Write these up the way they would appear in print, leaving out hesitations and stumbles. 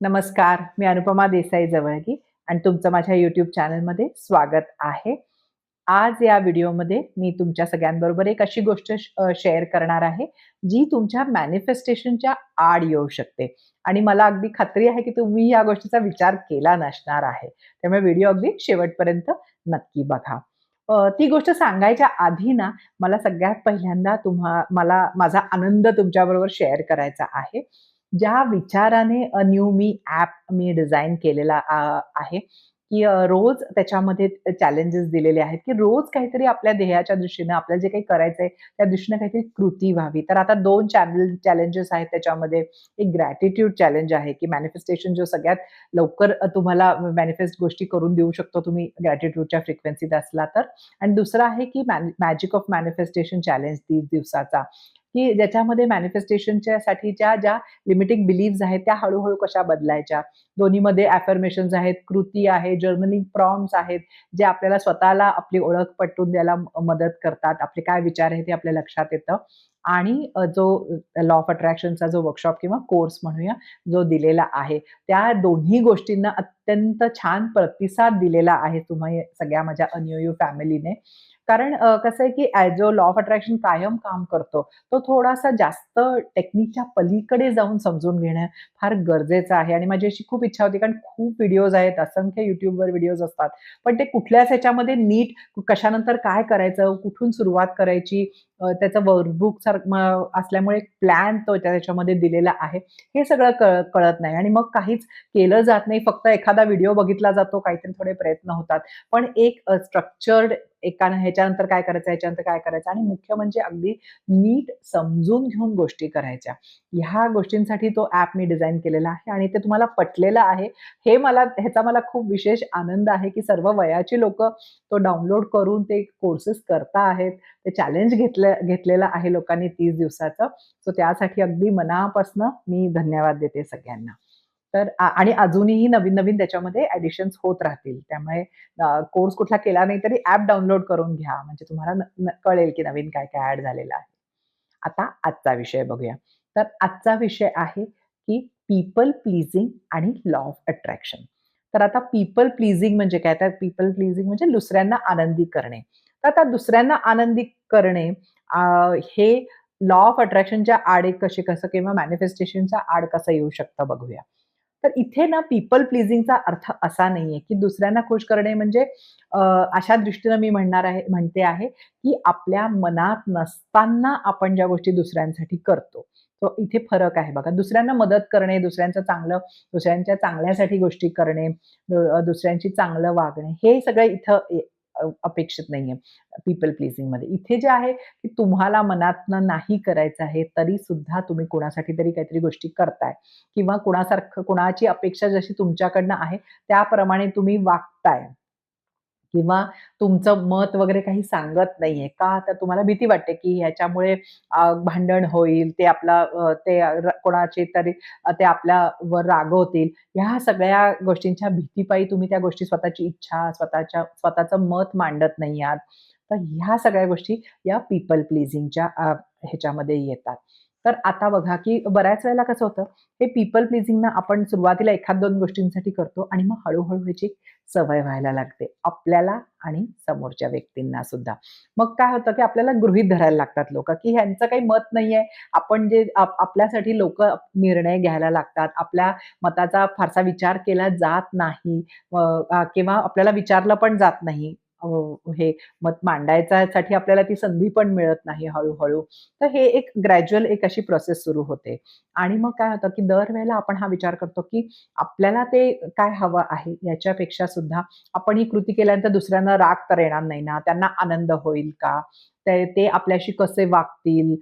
नमस्कार, मी अनुपमा देसाई जवळगी आणि तुमचं माझ्या YouTube चॅनलमध्ये स्वागत आहे. आज या व्हिडिओमध्ये मी तुमच्या सगळ्यांबरोबर एक अशी गोष्ट शेअर करणार आहे, जी तुमच्या मॅनिफेस्टेशनच्या आड येऊ शकते आणि मला अगदी खात्री आहे, की तुम्ही या गोष्टीचा विचार केला नसणार आहे. त्यामुळे व्हिडिओ अगदी शेवटपर्यंत नक्की बघा. ती गोष्ट सांगायच्या आधी ना, मला सगळ्यात पहिल्यांदा मला माझा आनंद तुमच्याबरोबर शेअर करायचा आहे. ज्या विचाराने न्यू मी ॲप मी डिझाइन केलेला आहे, की रोज त्याच्यामध्ये चॅलेंजेस दिलेले आहेत, की रोज काहीतरी आपल्या ध्येयाच्या दृष्टीनं आपल्याला जे काही करायचंय त्या दृष्टीनं काहीतरी कृती व्हावी. तर आता 2 चॅलेंजेस आहेत त्याच्यामध्ये. एक ग्रॅटिट्यूड चॅलेंज आहे, की मॅनिफेस्टेशन जो सगळ्यात लवकर तुम्हाला मॅनिफेस्ट गोष्टी करून देऊ शकतो तुम्ही ग्रॅटिट्यूडच्या फ्रिक्वेन्सीत असला तर. आणि दुसरं आहे, की मॅजिक ऑफ मॅनिफेस्टेशन चॅलेंज 30 दिवसाचा, की ज्याच्यामध्ये मॅनिफेस्टेशनच्या साठीच्या ज्या लिमिटिंग बिलीफ्स आहेत त्या हळू-हळू कशा बदलायच्या. दोन्हीमध्ये अफर्मेशन्स आहेत, कृती आहे, जर्नलिंग प्रॉम्प्ट्स आहेत, जे आपल्याला स्वतःला आपली ओळख पटवून द्यायला मदत करतात. आपले काय विचार आहेत ते आपल्या लक्षात येतं आणि जो लॉ ऑफ अट्रॅक्शनचा जो वर्कशॉप किंवा कोर्स म्हणूया, जो दिलेला आहे, त्या दोन्ही गोष्टींना अत्यंत छान प्रतिसाद दिलेला आहे तुम्ही सगळ्या माझ्या अनयोयू फॅमिलीने. कारण कसं आहे, की जो लॉ ऑफ अट्रॅक्शन कायम काम करतो, तो थोडासा जास्त टेक्निकच्या पलीकडे जाऊन समजून घेणं फार गरजेचं आहे आणि माझी अशी खूप इच्छा होती, कारण खूप व्हिडिओज आहेत, असंख्य YouTubeवर व्हिडिओज असतात. पण ते कुठल्याच ह्याच्यामध्ये नीट कशानंतर काय करायचं, कुठून सुरुवात करायची, त्याचं वर्कबुक असल्यामुळे प्लॅन तो त्याच्यामध्ये दिलेला आहे. हे सगळं कळत नाही आणि मग काहीच केलं जात नाही. फक्त एखादा व्हिडिओ बघितला जातो, काहीतरी थोडे प्रयत्न होतात. पण एक स्ट्रक्चर्ड एकानं ह्याच्यानंतर काय करायचं, ह्याच्यानंतर काय करायचं आणि मुख्य म्हणजे अगदी नीट समजून घेऊन गोष्टी करायच्या. ह्या गोष्टींसाठी तो ॲप मी डिझाइन केलेला आहे आणि ते तुम्हाला पटलेलं आहे. ह्याचा मला खूप विशेष आनंद आहे, की सर्व वयाची लोकं तो डाउनलोड करून ते कोर्सेस करता आहेत. ते चॅलेंज घेतलेलं आहे लोकांनी 30 दिवसाचं. सो त्यासाठी अगदी मनापासनं मी धन्यवाद देते सगळ्यांना. तर आणि अजूनही नवीन-नवीन त्याच्यामध्ये ॲडिशन्स होत राहतील. त्यामुळे कोर्स कुठला केला नाही तरी ॲप डाउनलोड करून घ्या. म्हणजे तुम्हाला कळेल की नवीन काय-काय ॲड झालेलं आहे. आता आजचा विषय बघूया. तर आजचा विषय आहे की पीपल प्लीजिंग आणि लॉ ऑफ अट्रॅक्शन. तर आता पीपल प्लीजिंग म्हणजे काय? तर पीपल प्लीजिंग म्हणजे दुसऱ्यांना आनंदी करणे. तर आता दुसऱ्यांना आनंदी करणे अ, हे लॉ ऑफ अट्रॅक्शनच्या आड कसं किंवा मॅनिफेस्टेशनच्या आड कसं येऊ शकतं बघूया. तर इथे ना पीपल प्लीजिंगचा अर्थ असा नाहीये, की दुसऱ्यांना खुश करणे म्हणजे अ, अशा दृष्टीनं मी म्हणते आहे, की आपल्या मनात नसताना आपण ज्या गोष्टी दुसऱ्यांसाठी करतो. तो इथे फरक आहे बघा. दुसऱ्यांना मदत करणे, दुसऱ्यांच्या चांगल्यासाठी गोष्टी करणे, दुसऱ्यांची चांगलं वागणे, हे सगळं इथं अपेक्षित नाहीये पीपल प्लीजिंगमध्ये. इथे जे आहे, की तुम्हाला मनातनं नाही करायचं आहे, तरी सुद्धा तुम्ही कोणासाठी तरी काहीतरी गोष्टी करताय किंवा कुणाची अपेक्षा जशी तुमच्याकडनं आहे, त्याप्रमाणे तुम्ही वागताय. किंवा तुमचं मत वगैरे काही सांगत नाहीये. का? तर तुम्हाला भीती वाटते, की ह्याच्यामुळे भांडण होईल, ते आपला ते कोणाचे तरी ते आपल्यावर रागवतील. ह्या सगळ्या गोष्टींच्या भीतीपायी तुम्ही त्या गोष्टी स्वतःची इच्छा, स्वतःचं मत मांडत नाही आहात. तर ह्या सगळ्या गोष्टी या पीपल प्लीजिंगच्या ह्याच्यामध्ये येतात. तर आता बघा, की बऱ्याच वेळेला कसं होतं, हे पीपल प्लीजिंग आपण सुरुवातीला 1-2 गोष्टींसाठी करतो आणि मग हळू ह्याची सवय व्हायला लागते. आपल्याला आणि समोरच्या व्यक्तींना सुद्धा. मग काय होतं, की आपल्याला गृहीत धरायला लागतात लोकं, की ह्यांचं काही मत नाहीये. आपण जे आपल्यासाठी लोकं निर्णय घ्यायला लागतात. आपल्या मताचा फारसा विचार केला जात नाही किंवा आपल्याला विचारलं पण जात नाही. अ, हे मत मांडायच्यासाठी आपल्याला ती संधी पण मिळत नाही हळू तर हे एक ग्रॅज्युअल एक अशी प्रोसेस सुरू होते. आणि मग काय होतं, की दरवेळेला आपण हा विचार करतो, की आपल्याला ते काय हवं आहे याच्यापेक्षा सुद्धा आपण ही कृती केल्यानंतर दुसऱ्यांना राग तर येणार नाही ना, त्यांना आनंद होईल का? ते ते आपल्याशी कसे वागतील?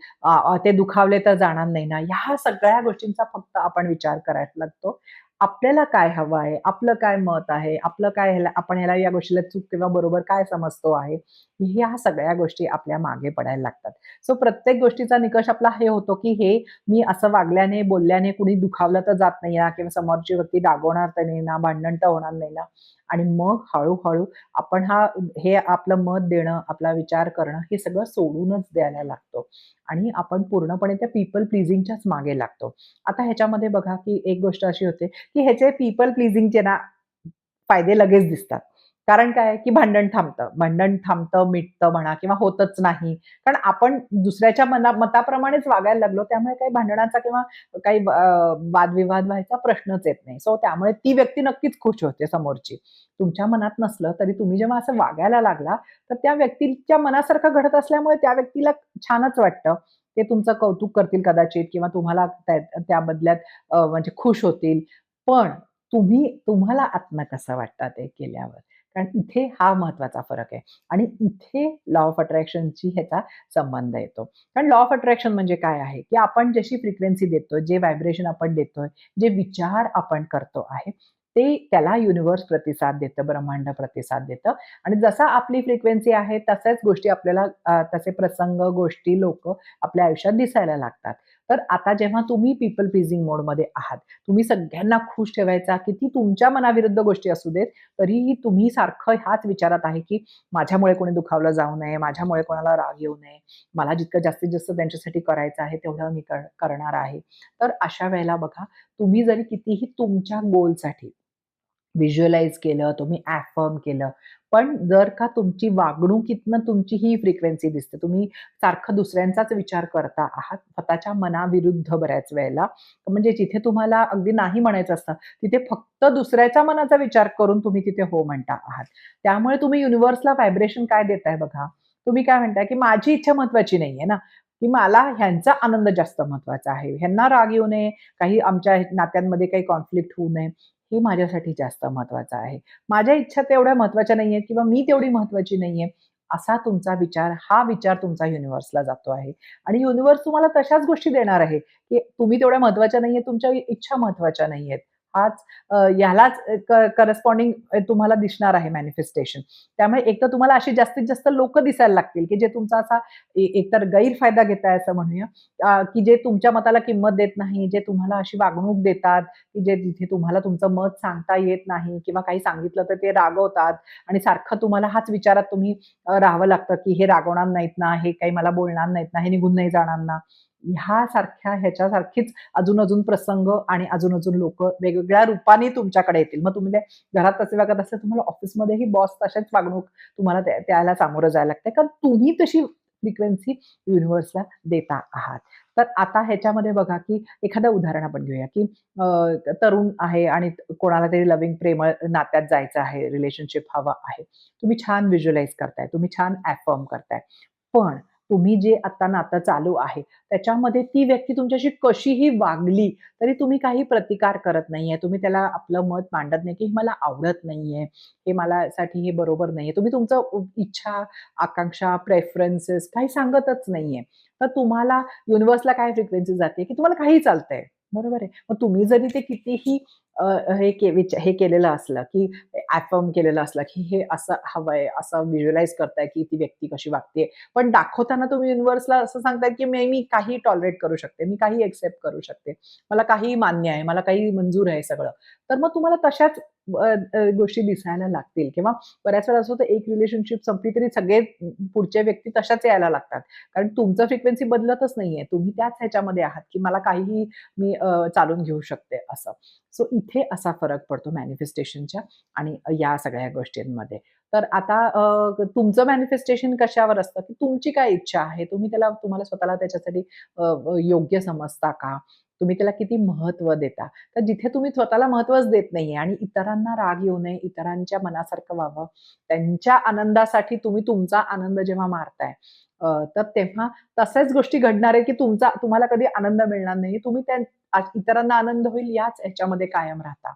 ते दुखावले तर जाणार नाही ना? ह्या सगळ्या गोष्टींचा फक्त आपण विचार करायला लागतो. आपल्याला काय हवं आहे? आपलं काय मत आहे? आपलं काय आपण ह्याला या गोष्टीला चूक किंवा बरोबर काय समजतो आहे? ह्या सगळ्या गोष्टी आपल्या मागे पडायला लागतात. सो प्रत्येक गोष्टीचा निकष आपला हे होतो, की हे मी असं वागल्याने, बोलल्याने कुणी दुखावलं तर जात नाही ना किंवा समोरची व्यक्ती रागवणार तर नाही ना, भांडण तर होणार नाही ना आणि मग हळूहळू आपण हे आपलं मत देणं, आपला विचार करणं हे सगळं सोडूनच द्यायला लागतो आणि आपण पूर्णपणे त्या पीपल प्लीजिंगच्याच मागे लागतो. आता ह्याच्यामध्ये बघा, की एक गोष्ट अशी होते, की ह्याचे पीपल प्लीजिंगचे ना फायदे लगेच दिसतात. कारण काय, की भांडण थांबतं, मिटतं म्हणा किंवा होतच नाही. कारण आपण दुसऱ्याच्या मताप्रमाणेच वागायला लागलो. त्यामुळे काही भांडणाचा किंवा काही वादविवाद व्हायचा प्रश्नच येत नाही. सो त्यामुळे ती व्यक्ती नक्कीच खुश होते समोरची. तुमच्या मनात नसलं तरी तुम्ही जेव्हा असं वागायला लागला, तर त्या व्यक्तीच्या मनासारखं घडत असल्यामुळे त्या व्यक्तीला छानच वाटतं. ते तुमचं कौतुक करतील कदाचित किंवा तुम्हाला त्या बदल्यात म्हणजे खुश होतील. पण तुम्हाला आतनं कसं वाटतं ते केल्यावर? कारण इथे हा महत्वाचा फरक आहे आणि इथे लॉ ऑफ अट्रॅक्शनची ह्याचा संबंध येतो. कारण लॉ ऑफ अट्रॅक्शन म्हणजे काय आहे, की आपण जशी फ्रिक्वेन्सी देतोय, जे व्हायब्रेशन आपण देतोय, जे विचार आपण करतो आहे, ते त्याला युनिव्हर्स प्रतिसाद देतं, ब्रह्मांड प्रतिसाद देतं आणि जसा आपली फ्रिक्वेन्सी आहे, तशाच गोष्टी आपल्याला तसे प्रसंग, गोष्टी, लोकं आपल्या आयुष्यात दिसायला लागतात. तर आता जेव्हा तुम्ही पीपल प्लीजिंग मोडमध्ये आहात, तुम्ही सगळ्यांना खुश ठेवायचा, किती तुमच्या मनाविरुद्ध गोष्टी असू देत, तरीही तुम्ही सारखं ह्याच विचारात आहे, की माझ्यामुळे कोणी दुखावलं जाऊ नये, माझ्यामुळे कोणाला राग येऊ नये, मला जितकं जास्तीत जास्त त्यांच्यासाठी करायचं आहे, तेवढं मी करणार आहे. तर अशा वेळेला बघा, तुम्ही जरी कितीही तुमच्या गोलसाठी व्हिज्युअलाइज केलं, तुम्ही अफर्म केलं. पण जर का तुमची वागणुकीतनं तुमची ही फ्रिक्वेन्सी दिसते. तुम्ही सारखं दुसऱ्यांचाच विचार करता आहात, स्वतःच्या मनाविरुद्ध बऱ्याच वेळेला. म्हणजे जिथे तुम्हाला अगदी नाही म्हणायचं असतं, तिथे फक्त दुसऱ्याच्या मनाचा विचार करून तुम्ही तिथे हो म्हणता आहात. त्यामुळे तुम्ही युनिव्हर्सला व्हायब्रेशन काय देताय बघा. तुम्ही काय म्हणताय, की माझी इच्छा महत्त्वाची नाहीये ना, की मला ह्यांचा आनंद जास्त महत्त्वाचा आहे. ह्यांना राग येऊ नये, काही आमच्या नात्यांमध्ये काही कॉन्फ्लिक्ट होऊ नये. हे माझ्यासाठी जास्त महत्वाचं आहे. माझ्या इच्छा तेवढ्या महत्वाच्या नाहीयेत किंवा मी तेवढी महत्वाची नाहीये. असा तुमचा विचार, हा विचार तुमचा युनिव्हर्सला जातो आहे आणि युनिव्हर्स तुम्हाला तशाच गोष्टी देणार आहे, की तुम्ही तेवढ्या महत्वाच्या नाहीयेत, तुमच्या इच्छा महत्वाच्या नाहीयेत. हाच ह्यालाच करस्पॉन्डिंग तुम्हाला दिसणार आहे मॅनिफेस्टेशन. त्यामुळे एकतर तुम्हाला अशी जास्तीत जास्त लोकं दिसायला लागतील, की जे तुमचा असा एकतर गैरफायदा घेताय असं म्हणूया, की जे तुमच्या मताला किंमत देत नाही, जे तुम्हाला अशी वागणूक देतात, की जे जिथे तुम्हाला तुमचं मत सांगता येत नाही किंवा काही सांगितलं तर ते रागवतात आणि सारखं तुम्हाला हाच विचारात तुम्ही राहावं लागतं, की हे रागवणार नाहीत ना, हे काही मला बोलणार नाहीत ना, हे निघून नाही जाणार ना. ह्याच्यासारखीच अजून-अजून प्रसंग आणि अजून-अजून लोकं वेगवेगळ्या रूपाने तुमच्याकडे येतील. मग तुम्ही घरात तसे वागत असाल, तुम्हाला ऑफिसमध्येही बॉस तशाच वागणूक तुम्हाला त्याला सामोरं जायला लागतंय. कारण तुम्ही तशी फ्रिक्वेन्सी युनिव्हर्सला देता आहात. तर आता ह्याच्यामध्ये बघा, की एखादं उदाहरण आपण घेऊया, की तरुण आहे आणि कोणाला तरी लव्हिंग प्रेमळ नात्यात जायचं आहे, रिलेशनशिप हवं आहे. तुम्ही छान व्हिज्युअलाइज करताय, तुम्ही छान अफर्म करताय. पण तुम्ही जे आता नातं चालू आहे, त्याच्यामध्ये ती व्यक्ती तुमच्याशी कशीही वागली, तरी तुम्ही काही प्रतिकार करत नाहीये. तुम्ही त्याला आपलं मत मांडत नाही, की मला आवडत नाहीये, हे मला साठी हे बरोबर नाहीये. तुम्ही तुमचं इच्छा, आकांक्षा, प्रेफरन्सेस काही सांगतच नाहीये. तर तुम्हाला युनिव्हर्सला काय फ्रिक्वेन्सी जाते, की तुम्हाला काहीही चालतंय. बरोबर आहे. मग तुम्ही जरी ते कितीही अ, हे केलेलं असलं, की अफर्म केलेलं असलं, की हे असं हवंय, असं व्हिज्युअलाइज करताय, की ती व्यक्ती कशी वागतेय. पण दाखवताना तुम्ही युनिव्हर्सला असं सांगताय, की मी काही टॉलरेट करू शकते, मी काही एक्सेप्ट करू शकते. मला काहीही मान्य आहे, मला काही मंजूर आहे सगळं. तर मग तुम्हाला तशाच गोष्टी दिसायला लागतील किंवा बऱ्याच वेळा असं होतं एक रिलेशनशिप संपली तरी सगळे पुढच्या व्यक्ती तशाच यायला लागतात. कारण तुमचं फ्रिक्वेन्सी बदलतच नाहीये. तुम्ही त्याच ह्याच्यामध्ये आहात, की मला काहीही मी चालून घेऊ शकते असं. सो इथे असा फरक पडतो मॅनिफेस्टेशनच्या आणि या सगळ्या गोष्टींमध्ये. तर आता तुमचं मॅनिफेस्टेशन कशावर असतं, की तुमची काय इच्छा आहे? तुम्हाला स्वतःला त्याच्यासाठी योग्य समजता का? तुम्ही त्याला किती महत्त्व देता? तर जिथे तुम्ही स्वतःला महत्त्वच देत नाहीये आणि इतरांना राग येऊ नये, इतरांच्या मनासारखं व्हावं, त्यांच्या आनंदासाठी तुम्ही तुमचा आनंद जेव्हा मारताय, तर तेव्हा तशाच गोष्टी घडणार आहे, की तुम्हाला कधी आनंद मिळणार नाही. तुम्ही इतरांना आनंद होईल याच ह्याच्यामध्ये कायम राहता.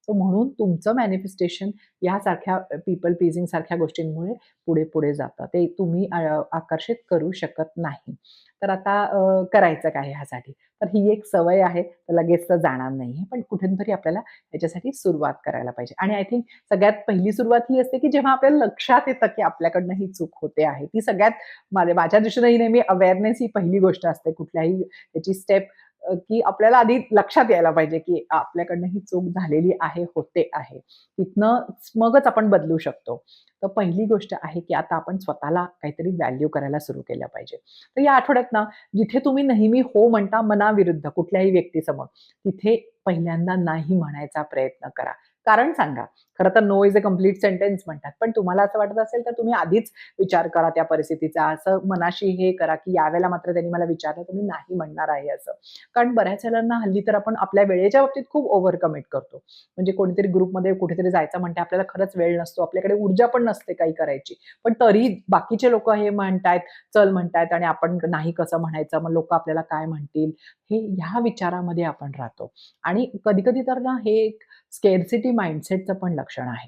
सो म्हणून तुमचं मॅनिफेस्टेशन यासारख्या पीपल प्लीजिंग सारख्या गोष्टींमुळे पुढे-पुढे जातं. ते तुम्ही आकर्षित करू शकत नाही. तर आता करायचं काय ह्यासाठी? तर ही एक सवय आहे, तर लगेच तर जाणार नाहीये. पण कुठूनतरी आपल्याला याच्यासाठी सुरुवात करायला पाहिजे. आणि आय थिंक सगळ्यात पहिली सुरुवात ही असते, की जेव्हा आपल्याला लक्षात येतं, की आपल्याकडनं ही चूक होते आहे. ती सगळ्यात माझ्या दृष्टीने ही नेहमी अवेअरनेस ही पहिली गोष्ट असते कुठल्याही त्याची स्टेप की आपल्याला आधी लक्षात यायला पाहिजे, की आपल्याकडनं ही चूक झालेली आहे, होते आहे. तिथनं मगच आपण बदलू शकतो. तर पहिली गोष्ट आहे, की आता आपण स्वतःला काहीतरी व्हॅल्यू करायला सुरू केलं पाहिजे. तर या आठवड्यात ना, जिथे तुम्ही नेहमी हो म्हणता मनाविरुद्ध कुठल्याही व्यक्तीसमोर, तिथे पहिल्यांदा नाही म्हणायचा प्रयत्न करा. कारण सांगा. खरं तर no is a complete sentence म्हणतात. पण तुम्हाला असं वाटत असेल तर तुम्ही आधीच विचार करा त्या परिस्थितीचा. असं मनाशी हे करा, की यावेळेला मात्र त्यांनी मला विचारलं तर मी नाही म्हणणार आहे असं. कारण बऱ्याच वेळेला हल्ली तर आपण आपल्या वेळेच्या बाबतीत खूप ओव्हर कमिट करतो. म्हणजे कोणीतरी ग्रुपमध्ये कुठेतरी जायचं म्हणते, आपल्याला खरंच वेळ नसतो, आपल्याकडे ऊर्जा पण नसते काही करायची. पण तरी बाकीचे लोकं हे म्हणतायत, चल म्हणतायत आणि आपण नाही कसं म्हणायचं, मग लोकं आपल्याला काय म्हणतील? हे ह्या विचारामध्ये आपण राहतो. आणि कधी-कधी तर ना हे एक स्केर्सिटी माइंडसेटचं पण लक्षण आहे.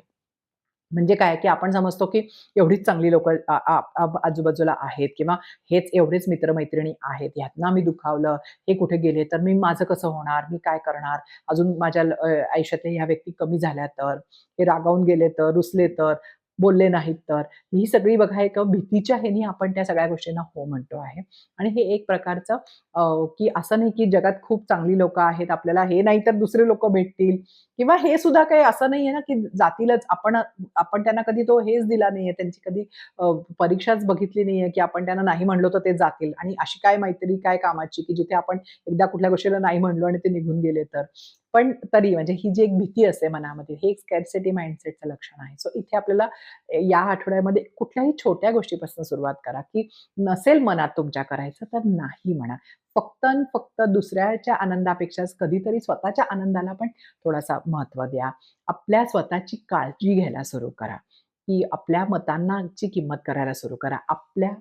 म्हणजे काय, की आपण समजतो, की एवढीच चांगली लोकं आजूबाजूला आहेत किंवा हेच एवढेच मित्र-मैत्रिणी आहेत. ह्यातना मी दुखावलं, हे कुठे गेले तर मी माझं कसं होणार? मी काय करणार? अजून माझ्या आयुष्यातल्या ह्या व्यक्ती कमी झाल्या तर? हे रागावून गेले तर? रुसले तर? बोलले नाहीत तर? ही सगळी बघा एक भीतीच्या ह्यानी आपण त्या सगळ्या गोष्टींना हो म्हणतो आहे. आणि हे एक प्रकारचं की असं नाही, की जगात खूप चांगली लोकं आहेत. आपल्याला हे नाही तर दुसरे लोकं भेटतील किंवा हे सुद्धा काही असं नाहीये ना, की जातीलच. आपण आपण त्यांना कधी तो हेच दिला नाहीये. त्यांची कधी परीक्षाच बघितली नाहीये, की आपण त्यांना नाही म्हणलो तर ते जातील आणि अशी काय मैत्री काय कामाची, की जिथे आपण एकदा कुठल्या गोष्टीला नाही म्हणलो आणि ते निघून गेले तर. पण तरी म्हणजे ही जी एक भीती असते मनामध्ये, हे एक स्कॅर्सिटी माइंडसेटचं लक्षण आहे. सो इथे आपल्याला या आठवड्यामध्ये कुठल्याही छोट्या गोष्टीपासून सुरुवात करा, की नसेल मनात तुमच्या करायचं तर नाही म्हणा. फक्त अन् फक्त दुसऱ्याच्या आनंदापेक्षा कधीतरी स्वतःच्या आनंदाला पण थोडासा महत्त्व द्या. आपल्या स्वतःची काळजी घ्यायला सुरू करा, की आपल्या मतांना ची किंमत करायला सुरू करा. आपल्या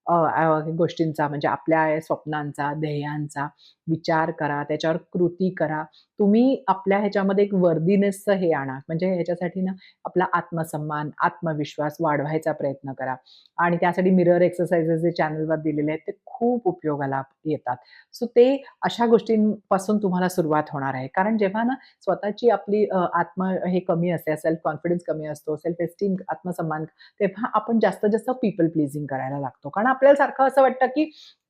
अ, गोष्टींचा म्हणजे आपल्या स्वप्नांचा, ध्येयांचा विचार करा, त्याच्यावर कृती करा. तुम्ही आपल्या ह्याच्यामध्ये एक वर्दीनेसचं हे आणा. म्हणजे ह्याच्यासाठी ना आपला आत्मसन्मान, आत्मविश्वास वाढवायचा प्रयत्न करा आणि त्यासाठी मिरर एक्सरसाइजेस जे चॅनलवर दिलेले आहेत, ते खूप उपयोगाला येतात. सो ते अशा गोष्टींपासून तुम्हाला सुरुवात होणार आहे. कारण जेव्हा ना स्वतःची आपली हे कमी असते, सेल्फ कॉन्फिडन्स कमी असतो, सेल्फ एस्टीम आत्मसन्मान, तेव्हा आपण जास्तीत जास्त पीपल प्लीजिंग करायला लागतो. कारण आपल्याला सारखं असं वाटतं, की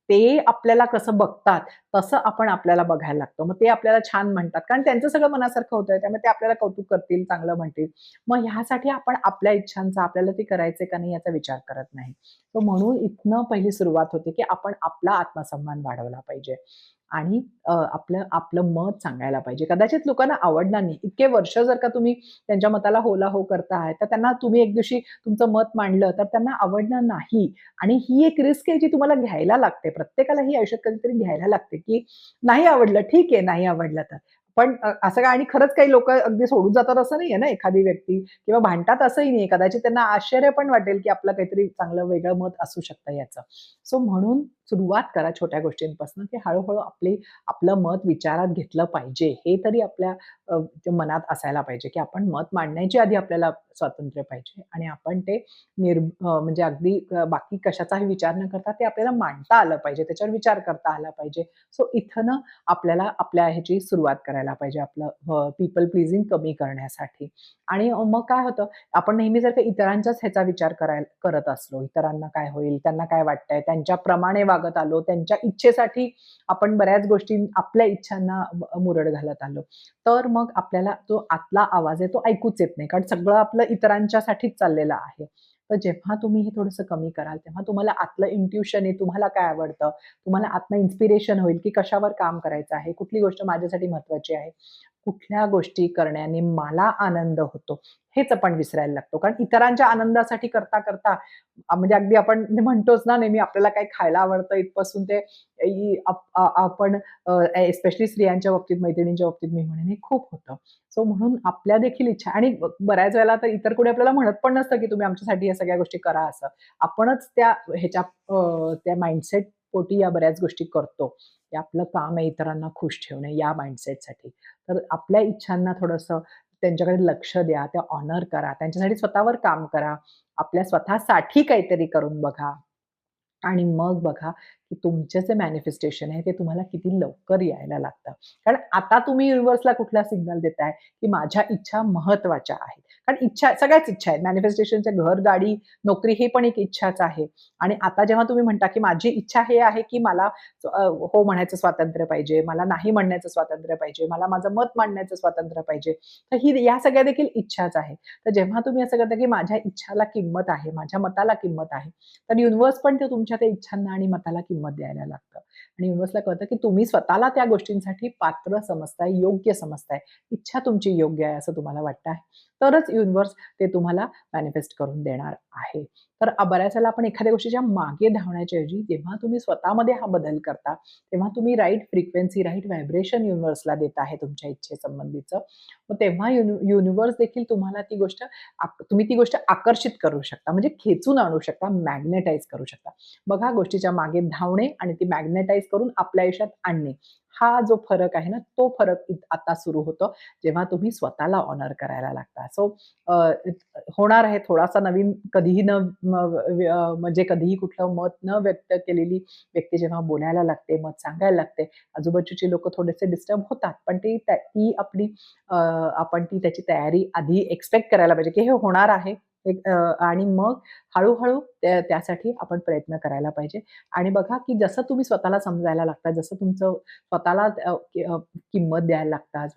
ते आपल्याला कसं बघतात, तसं आपण आपल्याला बघायला लागतो. मग ते आपल्याला छान म्हणतात. कारण त्यांचं सगळं मनासारखं होतंय. त्यामुळे ते आपल्याला कौतुक करतील, चांगलं म्हणतील. मग ह्यासाठी आपण आपल्या इच्छांचा आपल्याला ते करायचंय का नाही याचा विचार करत नाही. तर म्हणून इथनं पहिली सुरुवात होते, की आपण आपला आत्मसन्मान वाढवला पाहिजे. आणि आपलं आपलं मत सांगायला पाहिजे. कदाचित लोकांना आवडणार नाही. इतके वर्ष जर का तुम्ही त्यांच्या मताला होला हो करताय, तर त्यांना तुम्ही एक दिवशी तुमचं मत मांडलं, तर त्यांना आवडणार नाही. आणि ही एक रिस्क आहे जी तुम्हाला घ्यायला लागते. प्रत्येकाला ही आयुष्यात कधीतरी घ्यायला लागते, की नाही आवडलं, ठीक आहे, नाही आवडलं तर. पण असं काय आणि खरंच काही लोकं अगदी सोडून जातात असं नाहीये ना एखादी व्यक्ती किंवा भांडतात असंही नाहीये. कदाचित त्यांना आश्चर्य पण वाटेल, की आपलं काहीतरी चांगलं वेगळं मत असू शकतं याचं. सो म्हणून सुरुवात करा छोट्या गोष्टींपासून, की हळू-हळू आपलं मत विचारात घेतलं पाहिजे. हे तरी आपल्या ते मनात असायला पाहिजे, की आपण मत मांडण्याची आधी आपल्याला स्वातंत्र्य पाहिजे आणि आपण ते म्हणजे अगदी बाकी कशाचाही विचार न करता ते आपल्याला मांडता आलं पाहिजे. त्याच्यावर विचार करता आला पाहिजे. सो इथं ना आपल्याला आपल्या ह्याची सुरुवात करायला पाहिजे. आपलं पीपल प्लीजिंग कमी करण्यासाठी आणि मग काय होतं, आपण नेहमी जर का इतरांच्याच ह्याचा विचार करत असलो, इतरांना काय होईल, त्यांना काय वाटतंय, त्यांच्याप्रमाणे वागत आलो, त्यांच्या इच्छेसाठी आपण बऱ्याच गोष्टी आपल्या इच्छांना मुरड घालत आलो. तर मग आपल्याला तो आतला आवाज आहे तो ऐकूच येत नाही. कारण सगळं आपलं इतरांच्यासाठीच चाललेलं आहे. तर जेव्हा तुम्ही हे थोडंसं कमी कराल, तेव्हा तुम्हाला आतलं इंट्युशन आहे, तुम्हाला काय आवडतं, तुम्हाला आतनं इन्स्पिरेशन होईल, की कशावर काम करायचं आहे, कुठली गोष्ट माझ्यासाठी महत्त्वाची आहे. कुठल्या गोष्टी करण्याने मला आनंद होतो, हेच आपण विसरायला लागतो. कारण इतरांच्या आनंदासाठी करता-करता म्हणजे अगदी आपण म्हणतोच ना नेहमी आपल्याला काही खायला आवडतं इथपासून ते इ आप आ आपण स्पेशली स्त्रियांच्या बाबतीत, मैत्रिणींच्या बाबतीत मी म्हणेन हे खूप होतं. सो म्हणून आपल्या देखील इच्छा आणि बऱ्याच वेळेला तर इतर कोणी आपल्याला म्हणत पण नसतं, की तुम्ही आमच्यासाठी ह्या सगळ्या गोष्टी करा असं. आपणच त्या माइंडसेट पोटी या बऱ्याच गोष्टी करतो. हे आपलं काम आहे इतरांना खुश ठेवणे या माइंडसेटसाठी. तर आपल्या इच्छांना थोडंसं त्यांच्याकडे लक्ष द्या, त्या ऑनर करा, त्यांच्यासाठी स्वतःवर काम करा, आपल्या स्वतःसाठी काहीतरी करून बघा. आणि मग बघा, की तुमचं जे मॅनिफेस्टेशन आहे ते तुम्हाला किती लवकर यायला लागतं. कारण आता तुम्ही युनिव्हर्सला कुठला सिग्नल देताय, की माझ्या इच्छा महत्त्वाच्या आहेत. कारण इच्छा सगळ्याच इच्छा आहेत. मॅनिफेस्टेशनचे घर, गाडी, नोकरी हे पण एक इच्छाच आहे. आणि आता जेव्हा तुम्ही म्हणता, की माझी इच्छा हे आहे, की मला हो म्हणायचं स्वातंत्र्य पाहिजे, मला नाही म्हणण्याचं स्वातंत्र्य पाहिजे, मला माझं मत मांडण्याचं स्वातंत्र्य पाहिजे. तर या सगळ्या देखील इच्छाच आहे. तर जेव्हा तुम्ही असं करता, की माझ्या इच्छाला किंमत आहे, माझ्या मताला किंमत आहे, तर युनिव्हर्स पण ते तुमच्या त्या इच्छांना आणि मताला किंमत द्यायला लागतं. आणि युनिव्हर्सला कळतं, की तुम्ही स्वतःला त्या गोष्टींसाठी पात्र समजताय, योग्य समजताय. इच्छा तुमची योग्य आहे असं तुम्हाला वाटतं आहे. तरच युनिव्हर्स ते तुम्हाला मॅनिफेस्ट करून देणार आहे. तर बऱ्याच वेळेला आपण एखाद्या गोष्टीच्या मागे धावण्याच्या ऐवजी जेव्हा तुम्ही स्वतःमध्ये हा बदल करता, तेव्हा तुम्ही राइट फ्रिक्वेन्सी, राइट व्हायब्रेशन युनिव्हर्सला देत आहे तुमच्या इच्छेसंबंधीचं. मग तेव्हा युनिव्हर्स देखील तुम्हाला ती गोष्ट तुम्ही ती गोष्ट आकर्षित करू शकता, म्हणजे खेचून आणू शकता, मॅग्नेटाइज करू शकता. बघा गोष्टीच्या मागे धावणे आणि ती मॅग्नेटाइज करून आपल्या आयुष्यात आणणे. हा जो फरक आहे ना, तो फरक आता सुरू होतो, जेव्हा तुम्ही स्वतःला ऑनर करायला लागता. सो होणार आहे थोडासा नवीन कधीही न म्हणजे कधीही कुठलं मत न व्यक्त केलेली व्यक्ती जेव्हा बोलायला लागते, मत सांगायला लागते, आजूबाजूची लोकं थोडेसे डिस्टर्ब होतात. पण ती आपली आपण त्याची तयारी आधी एक्सपेक्ट करायला पाहिजे, की हे होणार आहे. आणि मग हळू त्यासाठी आपण प्रयत्न करायला पाहिजे. आणि बघा, की जसं तुम्ही स्वतःला समजायला लागता, जसं तुमचं स्वतःला किंमत द्यायला लागता,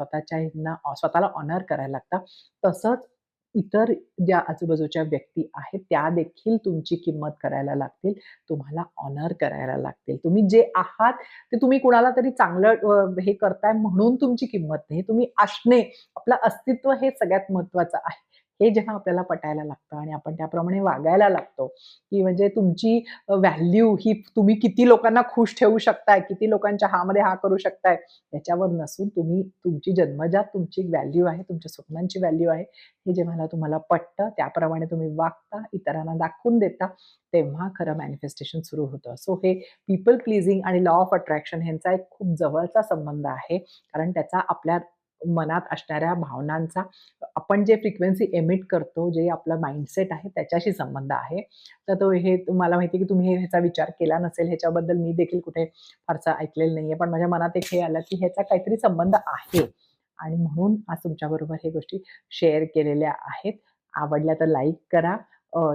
स्वतःला ऑनर करायला लागता, तसंच इतर ज्या आजूबाजूच्या व्यक्ती आहेत, त्या देखील तुमची किंमत करायला लागतील, तुम्हाला ऑनर करायला लागतील. तुम्ही जे आहात, ते तुम्ही कुणाला तरी चांगलं हे करताय म्हणून तुमची किंमत नाही. तुम्ही असणे, आपलं अस्तित्व हे सगळ्यात महत्त्वाचं आहे. हे जेव्हा आपल्याला पटायला लागतं आणि आपण त्याप्रमाणे वागायला लागतो, की म्हणजे तुमची व्हॅल्यू ही तुम्ही किती लोकांना खुश ठेवू शकताय, किती लोकांच्या हामध्ये हा करू शकताय, याच्यावर नसून तुमची जन्मजात तुमची व्हॅल्यू आहे, तुमच्या स्वप्नांची व्हॅल्यू आहे. हे जेव्हा तुम्हाला पटतं, त्याप्रमाणे तुम्ही वागता, इतरांना दाखवून देता, तेव्हा खरं मॅनिफेस्टेशन सुरू होतं. सो हे पीपल प्लीजिंग आणि लॉ ऑफ अट्रॅक्शन ह्यांचा एक खूप जवळचा संबंध आहे. कारण त्याचा आपल्या मनात असणाऱ्या भावनांचा आपण जे फ्रिक्वेन्सी एमिट करतो, जे आपलं माइंडसेट आहे त्याच्याशी संबंध आहे. तर हे तुम्हाला माहिती आहे, की तुम्ही ह्याचा विचार केला नसेल, ह्याच्याबद्दल मी देखील कुठे फारसं ऐकलेलं नाहीये. पण माझ्या मनात एक हे आलं, की ह्याचा काहीतरी संबंध आहे आणि म्हणून आज तुमच्याबरोबर हे गोष्टी शेअर केलेल्या आहेत. आवडल्या तर लाईक करा.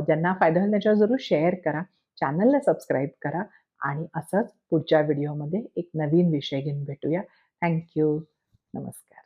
ज्यांना फायदा होईल त्याच्यावर जरूर शेअर करा. चॅनलला सबस्क्राईब करा आणि असंच पुढच्या व्हिडिओमध्ये एक नवीन विषय घेऊन भेटूया. थँक नमस्कार.